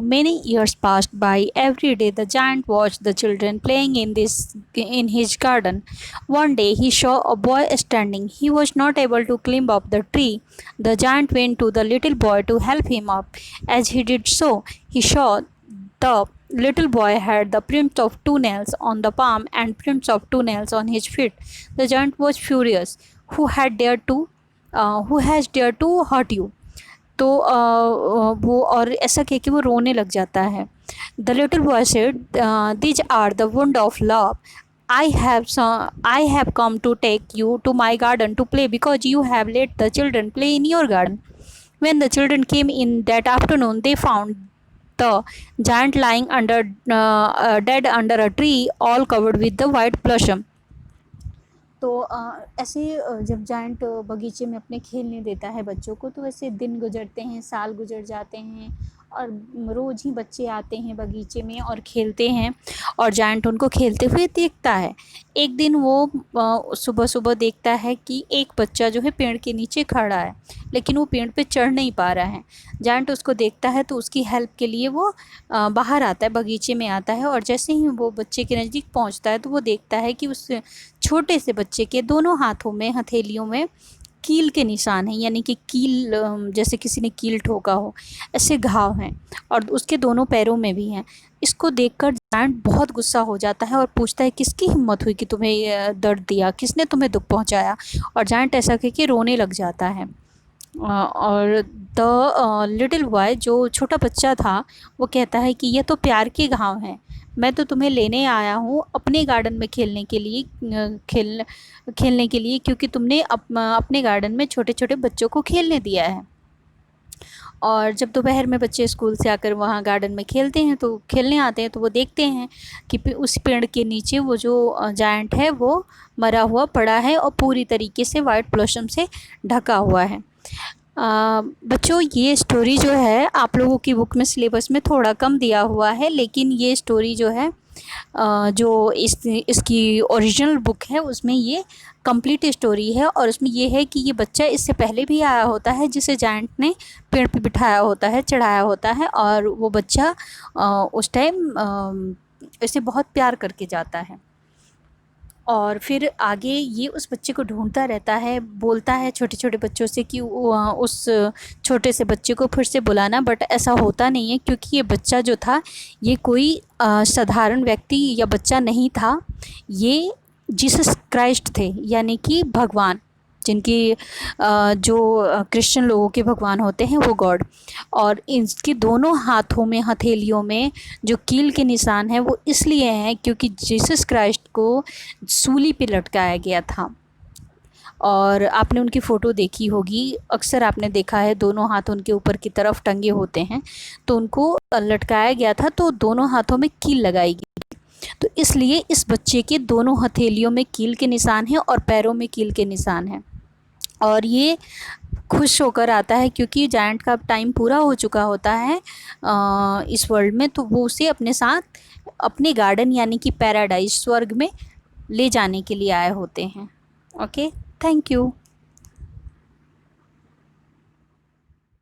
Many years passed by. Every day the giant watched the children playing in his garden. One day he saw a boy standing. He was not able to climb up the tree. The giant went to the little boy to help him up. As he did so, he saw the little boy had the prints of two nails on the palm and prints of two nails on his feet. The giant was furious. Who has dared to hurt you? तो वो और ऐसा कह के वो रोने लग जाता है. The little boy said, these are the wound of love. I have come to take you to my garden to play because you have let the children play in your garden. When the children came in that afternoon, they found the giant lying dead under a tree, all covered with the white blossom. तो ऐसे जब giant बगीचे में अपने खेलने देता है बच्चों को, तो ऐसे दिन गुजरते हैं, साल गुजर जाते हैं और रोज़ ही बच्चे आते हैं बगीचे में और खेलते हैं और जायंट उनको खेलते हुए देखता है. एक दिन वो सुबह सुबह देखता है कि एक बच्चा जो है पेड़ के नीचे खड़ा है, लेकिन वो पेड़ पे चढ़ नहीं पा रहा है. जायंट उसको देखता है तो उसकी हेल्प के लिए वो बाहर आता है, बगीचे में आता है, और जैसे ही वो बच्चे के नज़दीक पहुंचता है तो वो देखता है कि उस छोटे से बच्चे के दोनों हाथों में, हथेलियों में कील के निशान हैं, यानी कि कील जैसे किसी ने कील ठोका हो, ऐसे घाव हैं, और उसके दोनों पैरों में भी हैं. इसको देखकर जायंट बहुत गुस्सा हो जाता है और पूछता है, किसकी हिम्मत हुई कि तुम्हें दर्द दिया, किसने तुम्हें दुख पहुंचाया. और जायंट ऐसा कह के रोने लग जाता है. और द लिटिल बॉय, जो छोटा बच्चा था, वो कहता है कि ये तो प्यार के घाव हैं. मैं तो तुम्हें लेने आया हूँ अपने गार्डन में खेलने के लिए, क्योंकि तुमने अपने गार्डन में छोटे छोटे बच्चों को खेलने दिया है. और जब दोपहर में बच्चे स्कूल से आकर वहाँ गार्डन में खेलने आते हैं, तो वो देखते हैं कि उस पेड़ के नीचे वो जो जायंट है वो मरा हुआ पड़ा है और पूरी तरीके से वाइट ब्लॉसम से ढका हुआ है. बच्चों, ये स्टोरी जो है आप लोगों की बुक में, सिलेबस में थोड़ा कम दिया हुआ है, लेकिन ये स्टोरी जो है जो इसकी ओरिजिनल बुक है उसमें ये कंप्लीट स्टोरी है. और उसमें ये है कि ये बच्चा इससे पहले भी आया होता है, जिसे जायंट ने पेड़ पे बिठाया होता है, चढ़ाया होता है, और वो बच्चा उस टाइम इसे बहुत प्यार करके जाता है. और फिर आगे ये उस बच्चे को ढूंढता रहता है, बोलता है छोटे छोटे बच्चों से कि उस छोटे से बच्चे को फिर से बुलाना, बट ऐसा होता नहीं है, क्योंकि ये बच्चा जो था ये कोई साधारण व्यक्ति या बच्चा नहीं था. ये जीसस क्राइस्ट थे, यानी कि भगवान, जिनकी जो क्रिश्चियन लोगों के भगवान होते हैं, वो गॉड. और इनके दोनों हाथों में, हथेलियों में जो कील के निशान हैं वो इसलिए हैं क्योंकि जीसस क्राइस्ट को सूली पे लटकाया गया था. और आपने उनकी फ़ोटो देखी होगी, अक्सर आपने देखा है दोनों हाथ उनके ऊपर की तरफ टंगे होते हैं, तो उनको लटकाया गया था, तो दोनों हाथों में कील लगाई गई. तो इसलिए इस बच्चे के दोनों हथेलियों में कील के निशान हैं और पैरों में कील के निशान हैं. और ये खुश होकर आता है क्योंकि जायंट का टाइम पूरा हो चुका होता है इस वर्ल्ड में, तो वो उसे अपने साथ अपने गार्डन, यानी कि पैराडाइज, स्वर्ग में ले जाने के लिए आए होते हैं. Okay, thank you.